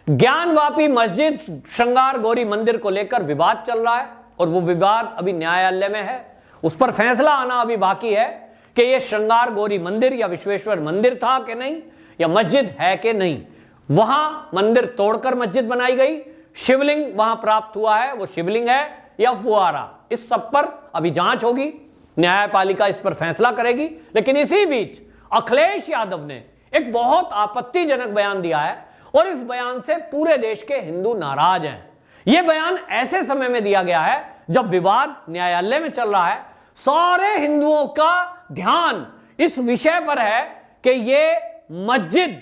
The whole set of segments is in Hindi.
ज्ञानवापी मस्जिद श्रृंगार गौरी मंदिर को लेकर विवाद चल रहा है और वो विवाद अभी न्यायालय में है। उस पर फैसला आना अभी बाकी है कि ये श्रृंगार गौरी मंदिर या विश्वेश्वर मंदिर था कि नहीं, या मस्जिद है कि नहीं। वहां मंदिर तोड़कर मस्जिद बनाई गई, शिवलिंग वहां प्राप्त हुआ है, वो शिवलिंग है या फुआरा, इस सब पर अभी जांच होगी, न्यायपालिका इस पर फैसला करेगी। लेकिन इसी बीच अखिलेश यादव ने एक बहुत आपत्तिजनक बयान दिया है और इस बयान से पूरे देश के हिंदू नाराज हैं। यह बयान ऐसे समय में दिया गया है जब विवाद न्यायालय में चल रहा है। सारे हिंदुओं का ध्यान इस विषय पर है कि यह मस्जिद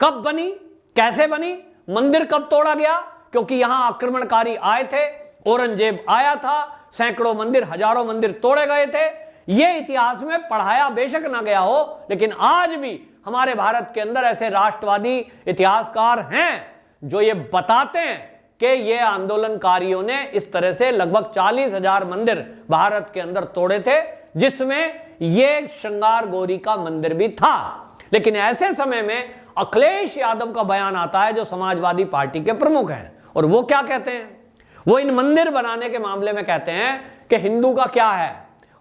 कब बनी, कैसे बनी, मंदिर कब तोड़ा गया, क्योंकि यहां आक्रमणकारी आए थे, औरंगजेब आया था, सैकड़ों मंदिर, हजारों मंदिर तोड़े गए थे। यह इतिहास में पढ़ाया बेशक ना गया हो, लेकिन आज भी हमारे भारत के अंदर ऐसे राष्ट्रवादी इतिहासकार हैं जो ये बताते हैं कि ये आंदोलनकारियों ने इस तरह से लगभग 40,000 मंदिर भारत के अंदर तोड़े थे, जिसमें ये श्रृंगार गौरी का मंदिर भी था। लेकिन ऐसे समय में अखिलेश यादव का बयान आता है, जो समाजवादी पार्टी के प्रमुख हैं, और वो क्या कहते हैं? वो इन मंदिर बनाने के मामले में कहते हैं कि हिंदू का क्या है।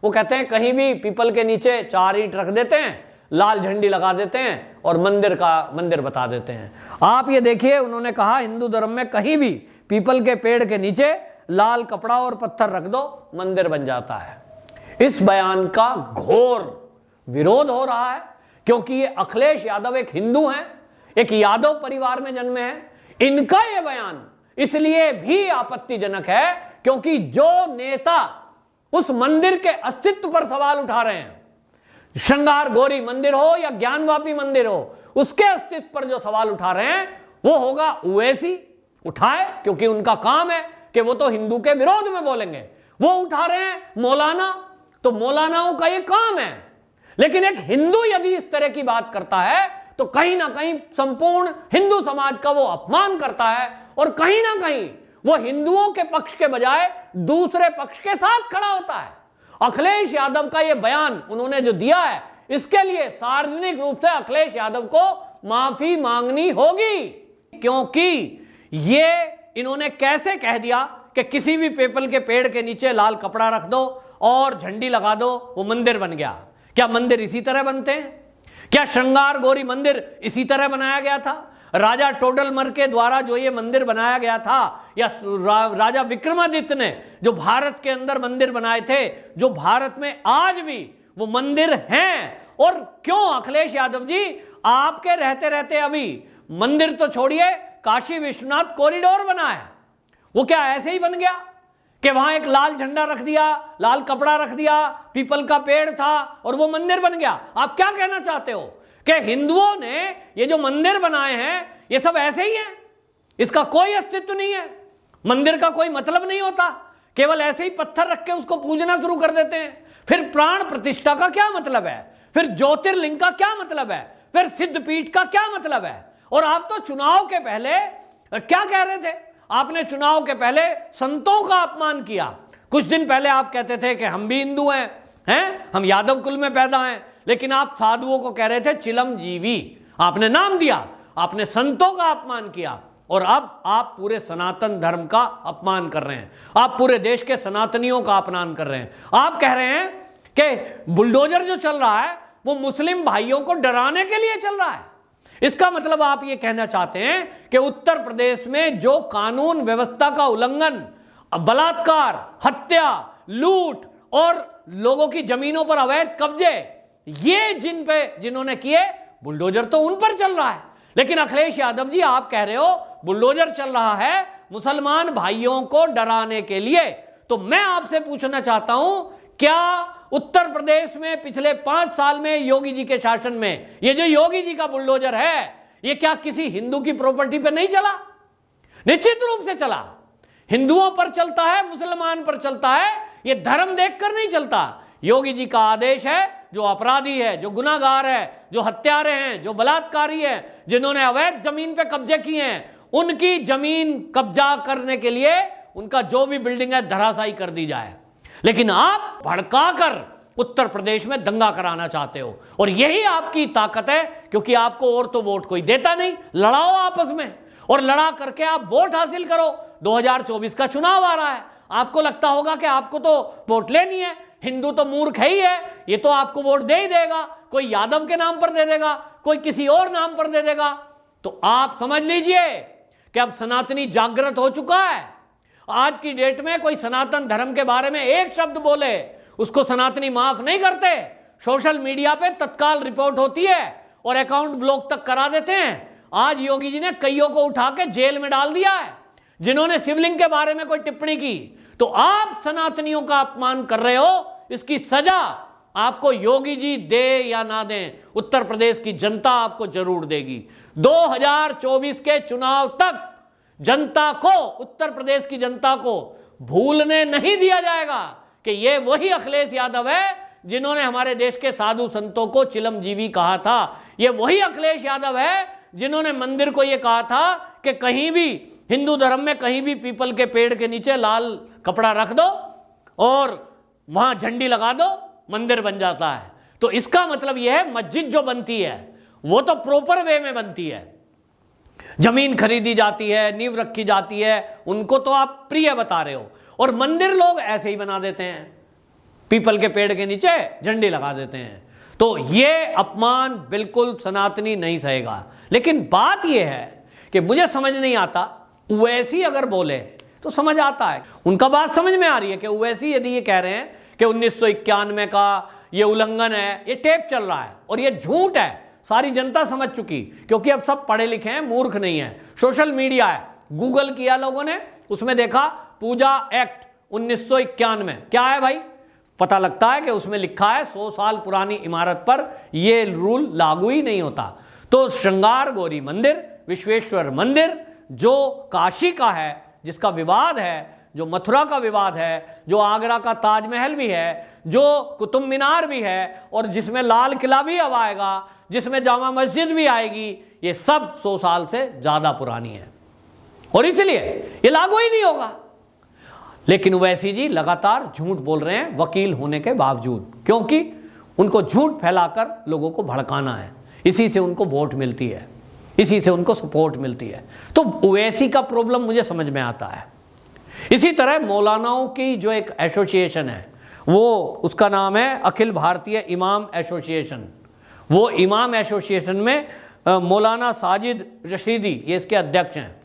वो कहते हैं कहीं भी पीपल के नीचे 4 ईंट रख देते हैं, लाल झंडी लगा देते हैं और मंदिर बता देते हैं। आप ये देखिए, उन्होंने कहा हिंदू धर्म में कहीं भी पीपल के पेड़ के नीचे लाल कपड़ा और पत्थर रख दो, मंदिर बन जाता है। इस बयान का घोर विरोध हो रहा है, क्योंकि ये अखिलेश यादव एक हिंदू हैं, एक यादव परिवार में जन्मे हैं। इनका ये बयान इसलिए भी आपत्तिजनक है क्योंकि जो नेता उस मंदिर के अस्तित्व पर सवाल उठा रहे हैं, श्रृंगार गौरी मंदिर हो या ज्ञानवापी मंदिर हो, उसके अस्तित्व पर जो सवाल उठा रहे हैं वो होगा ओवैसी उठाए, क्योंकि उनका काम है कि वो तो हिंदू के विरोध में बोलेंगे। वो उठा रहे हैं मौलाना, तो मौलानाओं का ये काम है। लेकिन एक हिंदू यदि इस तरह की बात करता है तो कहीं ना कहीं संपूर्ण हिंदू समाज का वो अपमान करता है, और कहीं ना कहीं वो हिंदुओं के पक्ष के बजाय दूसरे पक्ष के साथ खड़ा होता है। अखिलेश यादव का ये बयान उन्होंने जो दिया है, इसके लिए सार्वजनिक रूप से अखिलेश यादव को माफी मांगनी होगी, क्योंकि ये इन्होंने कैसे कह दिया कि किसी भी पीपल के पेड़ के नीचे लाल कपड़ा रख दो और झंडी लगा दो, वो मंदिर बन गया। क्या मंदिर इसी तरह बनते हैं? क्या श्रृंगार गौरी मंदिर इसी तरह बनाया गया था? राजा टोडरमल के द्वारा जो ये मंदिर बनाया गया था, या राजा विक्रमादित्य ने जो भारत के अंदर मंदिर बनाए थे, जो भारत में आज भी वो मंदिर हैं? और क्यों अखिलेश यादव जी आपके रहते रहते अभी मंदिर तो छोड़िए, काशी विश्वनाथ कॉरिडोर बना है, वो क्या ऐसे ही बन गया कि वहां एक लाल झंडा रख दिया, लाल कपड़ा रख दिया, पीपल का पेड़ था और वो मंदिर बन गया? आप क्या कहना चाहते हो कि हिंदुओं ने ये जो मंदिर बनाए हैं ये सब ऐसे ही हैं, इसका कोई अस्तित्व नहीं है, मंदिर का कोई मतलब नहीं होता, केवल ऐसे ही पत्थर रख के उसको पूजना शुरू कर देते हैं? फिर प्राण प्रतिष्ठा का क्या मतलब है? फिर ज्योतिर्लिंग का क्या मतलब है? फिर सिद्धपीठ का क्या मतलब है? और आप तो चुनाव के पहले क्या कह रहे थे? आपने चुनाव के पहले संतों का अपमान किया। कुछ दिन पहले आप कहते थे कि हम भी हिंदू हैं, हम यादव कुल में पैदा हैं, लेकिन आप साधुओं को कह रहे थे चिलमजीवी, आपने नाम दिया, आपने संतों का अपमान किया, और अब आप पूरे सनातन धर्म का अपमान कर रहे हैं, आप पूरे देश के सनातनियों का अपमान कर रहे हैं। आप कह रहे हैं कि बुलडोजर जो चल रहा है वो मुस्लिम भाइयों को डराने के लिए चल रहा है। इसका मतलब आप ये कहना चाहते हैं कि उत्तर प्रदेश में जो कानून व्यवस्था का उल्लंघन, बलात्कार, हत्या, लूट और लोगों की जमीनों पर अवैध कब्जे, ये जिन्होंने किए, बुलडोजर तो उन पर चल रहा है। लेकिन अखिलेश यादव जी आप कह रहे हो बुलडोजर चल रहा है मुसलमान भाइयों को डराने के लिए। तो मैं आपसे पूछना चाहता हूं, क्या उत्तर प्रदेश में पिछले 5 साल में योगी जी के शासन में ये जो योगी जी का बुलडोजर है, ये क्या किसी हिंदू की प्रॉपर्टी पर नहीं चला? निश्चित रूप से चला। हिंदुओं पर चलता है, मुसलमान पर चलता है, ये धर्म देखकर नहीं चलता। योगी जी का आदेश है, जो अपराधी है, जो गुनाहगार है, जो हत्यारे हैं, जो बलात्कारी है, जिन्होंने अवैध जमीन पे कब्जे किए हैं, उनकी जमीन कब्जा करने के लिए उनका जो भी बिल्डिंग है धराशायी कर दी जाए। लेकिन आप भड़काकर उत्तर प्रदेश में दंगा कराना चाहते हो, और यही आपकी ताकत है, क्योंकि आपको और तो वोट कोई देता नहीं, लड़ाओ आपस में। और लड़ा करके आप वोट हासिल करो। 2024 का चुनाव आ रहा है, आपको लगता होगा कि आपको तो वोट लेनी है, हिंदू तो मूर्ख है ही है, ये तो आपको वोट दे ही देगा, कोई यादव के नाम पर दे देगा, कोई किसी और नाम पर दे देगा। तो आप समझ लीजिए कि अब सनातनी जागृत हो चुका है। आज की डेट में कोई सनातन धर्म के बारे में एक शब्द बोले, उसको सनातनी माफ नहीं करते। सोशल मीडिया पे तत्काल रिपोर्ट होती है और अकाउंट ब्लॉक तक करा देते हैं। आज योगी जी ने कईयों को उठा के जेल में डाल दिया है जिन्होंने शिवलिंग के बारे में कोई टिप्पणी की। तो आप सनातनियों का अपमान कर रहे हो, इसकी सजा आपको योगी जी दे या ना दें, उत्तर प्रदेश की जनता आपको जरूर देगी। 2024 के चुनाव तक जनता को, उत्तर प्रदेश की जनता को भूलने नहीं दिया जाएगा कि ये वही अखिलेश यादव है जिन्होंने हमारे देश के साधु संतों को चिलमजीवी कहा था। ये वही अखिलेश यादव है जिन्होंने मंदिर को ये कहा था कि कहीं भी हिंदू धर्म में कहीं भी पीपल के पेड़ के नीचे लाल कपड़ा रख दो और वहां झंडी लगा दो, मंदिर बन जाता है। तो इसका मतलब यह है मस्जिद जो बनती है वो तो प्रॉपर वे में बनती है, जमीन खरीदी जाती है, नींव रखी जाती है, उनको तो आप प्रिय बता रहे हो। और मंदिर लोग ऐसे ही बना देते हैं, पीपल के पेड़ के नीचे झंडी लगा देते हैं। तो ये अपमान बिल्कुल सनातनी नहीं सहेगा। लेकिन बात यह है कि मुझे समझ नहीं आता, ओवैसी अगर बोले तो समझ आता है, उनका बात समझ में आ रही है कि ओवैसी यदि ये कह रहे हैं कि 1991 का ये उल्लंघन है, ये टेप चल रहा है और ये झूठ है, सारी जनता समझ चुकी, क्योंकि अब सब पढ़े लिखे हैं, मूर्ख नहीं है। सोशल मीडिया है, गूगल किया लोगों ने, उसमें देखा पूजा एक्ट 1991 क्या है भाई, पता लगता है कि उसमें लिखा है 100 साल पुरानी इमारत पर यह रूल लागू ही नहीं होता। तो श्रृंगार गौरी मंदिर, विश्वेश्वर मंदिर जो काशी का है, जिसका विवाद है, जो मथुरा का विवाद है, जो आगरा का ताजमहल भी है, जो कुतुब मीनार भी है और जिसमें लाल किला भी अब आएगा, जिसमें जामा मस्जिद भी आएगी, ये सब 100 साल से ज्यादा पुरानी है और इसलिए ये लागू ही नहीं होगा। लेकिन ओवैसी जी लगातार झूठ बोल रहे हैं वकील होने के बावजूद, क्योंकि उनको झूठ फैलाकर लोगों को भड़काना है, इसी से उनको वोट मिलती है, इसी से उनको सपोर्ट मिलती है। तो ओवैसी का प्रॉब्लम मुझे समझ में आता है। इसी तरह मौलानाओं की जो एक एसोसिएशन है, वो उसका नाम है अखिल भारतीय इमाम एसोसिएशन। वो इमाम एसोसिएशन में मौलाना साजिद रशीदी ये इसके अध्यक्ष हैं।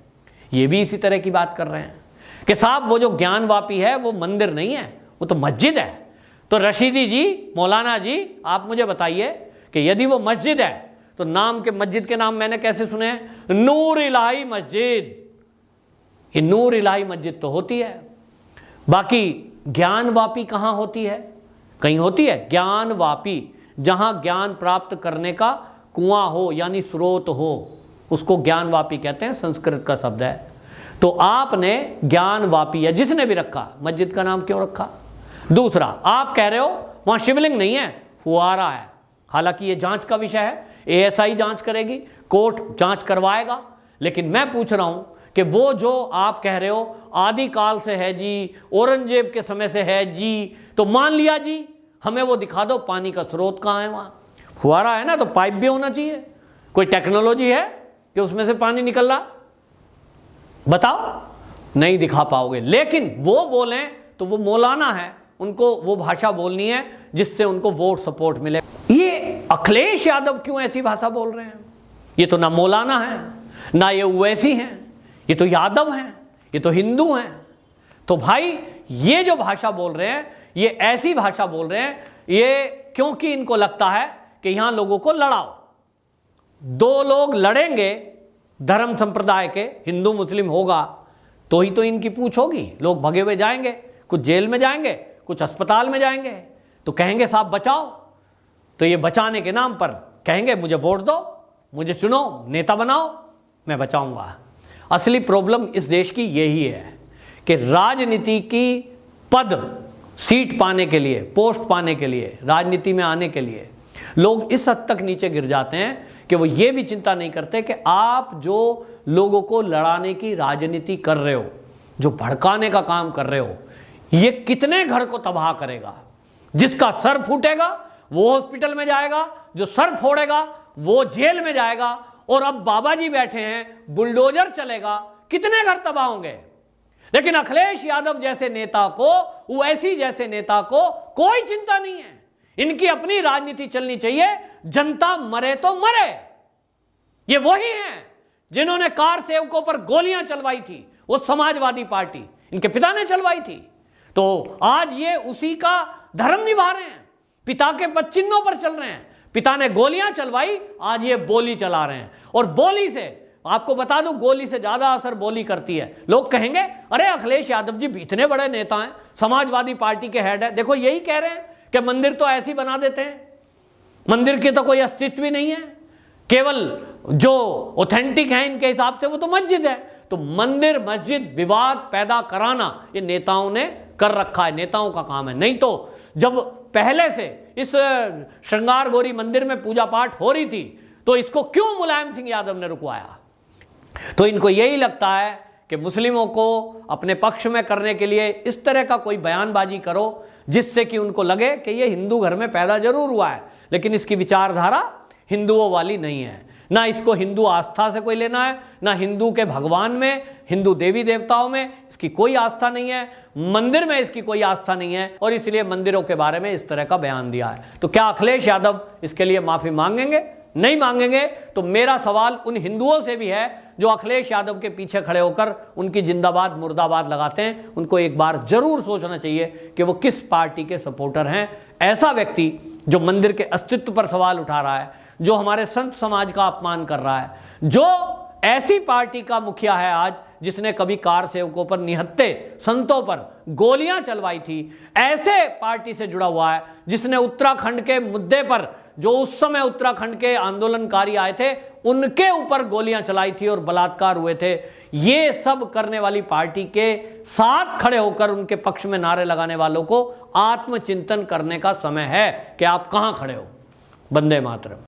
ये भी इसी तरह की बात कर रहे हैं कि साहब वो जो ज्ञानवापी है वो मंदिर नहीं है, वो तो मस्जिद है। तो रशीदी जी, मौलाना जी, आप मुझे बताइए कि यदि वो मस्जिद है तो नाम के मस्जिद के नाम मैंने कैसे सुने हैं? नूर इलाही मस्जिद। ये नूर इलाही मस्जिद तो होती है, बाकी ज्ञानवापी कहाँ होती है? कहीं होती है ज्ञानवापी, जहां ज्ञान प्राप्त करने का कुआं हो यानी स्रोत हो, उसको ज्ञानवापी कहते हैं, संस्कृत का शब्द है। तो आपने ज्ञानवापी, या जिसने भी रखा, मस्जिद का नाम क्यों रखा? दूसरा, आप कह रहे हो वहां शिवलिंग नहीं है, फुआरा है। हालांकि ये जांच का विषय है, एएसआई जांच करेगी, कोर्ट जांच करवाएगा। लेकिन मैं पूछ रहा हूं कि वो जो आप कह रहे हो आदिकाल से है जी, औरंगजेब के समय से है जी, तो मान लिया जी, हमें वो दिखा दो, पानी का स्रोत कहाँ है? वहां फुआरा है ना, तो पाइप भी होना चाहिए। कोई टेक्नोलॉजी है कि उसमें से पानी निकल रहा? बताओ, नहीं दिखा पाओगे। लेकिन वो बोलें तो वो मौलाना है, उनको वो भाषा बोलनी है जिससे उनको वोट सपोर्ट मिले। ये अखिलेश यादव क्यों ऐसी भाषा बोल रहे हैं? ये तो ना मौलाना है, ना ये ओवैसी हैं, ये तो यादव हैं, ये तो हिंदू हैं। तो भाई ये जो भाषा बोल रहे हैं, ये ऐसी भाषा बोल रहे हैं ये क्योंकि इनको लगता है कि यहां लोगों को लड़ाओ। दो लोग लड़ेंगे धर्म संप्रदाय के, हिंदू मुस्लिम होगा तो ही तो इनकी पूछ होगी। लोग भगे हुए जाएंगे, कुछ जेल में जाएंगे, कुछ अस्पताल में जाएंगे, तो कहेंगे साहब बचाओ। तो ये बचाने के नाम पर कहेंगे मुझे वोट दो, मुझे चुनो, नेता बनाओ, मैं बचाऊंगा। असली प्रॉब्लम इस देश की यही है कि राजनीति की पद, सीट पाने के लिए, पोस्ट पाने के लिए, राजनीति में आने के लिए लोग इस हद तक नीचे गिर जाते हैं कि वो ये भी चिंता नहीं करते कि आप जो लोगों को लड़ाने की राजनीति कर रहे हो, जो भड़काने का काम कर रहे हो, ये कितने घर को तबाह करेगा। जिसका सर फूटेगा वो हॉस्पिटल में जाएगा, जो सर फोड़ेगा वो जेल में जाएगा, और अब बाबा जी बैठे हैं, बुलडोजर चलेगा, कितने घर तबाह होंगे। लेकिन अखिलेश यादव जैसे नेता को, ओवैसी जैसे नेता को कोई चिंता नहीं है। इनकी अपनी राजनीति चलनी चाहिए, जनता मरे तो मरे। ये वही हैं जिन्होंने कार सेवकों पर गोलियां चलवाई थी, वो समाजवादी पार्टी, इनके पिता ने चलवाई थी। तो आज ये उसी का धर्म निभा रहे हैं, पिता के पद चिन्हों पर चल रहे हैं। पिता ने गोलियां चलवाई, आज ये बोली चला रहे हैं। और बोली से, आपको बता दूं, गोली से ज्यादा असर बोली करती है। लोग कहेंगे अरे अखिलेश यादव जी इतने बड़े नेता हैं, समाजवादी पार्टी के हेड है, देखो यही कह रहे हैं कि मंदिर तो ऐसे ही बना देते हैं, मंदिर की तो कोई अस्तित्व ही नहीं है, केवल जो ऑथेंटिक है इनके हिसाब से वो तो मस्जिद है। तो मंदिर मस्जिद विवाद पैदा कराना ये नेताओं ने कर रखा है, नेताओं का काम है। नहीं तो जब पहले से इस श्रृंगार गौरी मंदिर में पूजा पाठ हो रही थी तो इसको क्यों मुलायम सिंह यादव ने रुकवाया। तो इनको यही लगता है कि मुस्लिमों को अपने पक्ष में करने के लिए इस तरह का कोई बयानबाजी करो जिससे कि उनको लगे कि ये हिंदू घर में पैदा जरूर हुआ है, लेकिन इसकी विचारधारा हिंदुओं वाली नहीं है। ना इसको हिंदू आस्था से कोई लेना है, ना हिंदू के भगवान में, हिंदू देवी देवताओं में इसकी कोई आस्था नहीं है, मंदिर में इसकी कोई आस्था नहीं है, और इसलिए मंदिरों के बारे में इस तरह का बयान दिया है। तो क्या अखिलेश यादव इसके लिए माफी मांगेंगे? नहीं मांगेंगे। तो मेरा सवाल उन हिंदुओं से भी है जो अखिलेश यादव के पीछे खड़े होकर उनकी जिंदाबाद मुर्दाबाद लगाते हैं, उनको एक बार जरूर सोचना चाहिए कि वो किस पार्टी के सपोर्टर हैं। ऐसा व्यक्ति जो मंदिर के अस्तित्व पर सवाल उठा रहा है, जो हमारे संत समाज का अपमान कर रहा है, जो ऐसी पार्टी का मुखिया है आज जिसने कभी कार सेवकों पर, निहत्थे संतों पर गोलियां चलवाई थी, ऐसे पार्टी से जुड़ा हुआ है जिसने उत्तराखंड के मुद्दे पर, जो उस समय उत्तराखंड के आंदोलनकारी आए थे उनके ऊपर गोलियां चलाई थी और बलात्कार हुए थे, ये सब करने वाली पार्टी के साथ खड़े होकर उनके पक्ष में नारे लगाने वालों को आत्मचिंतन करने का समय है कि आप कहां खड़े हो। वंदे मातरम।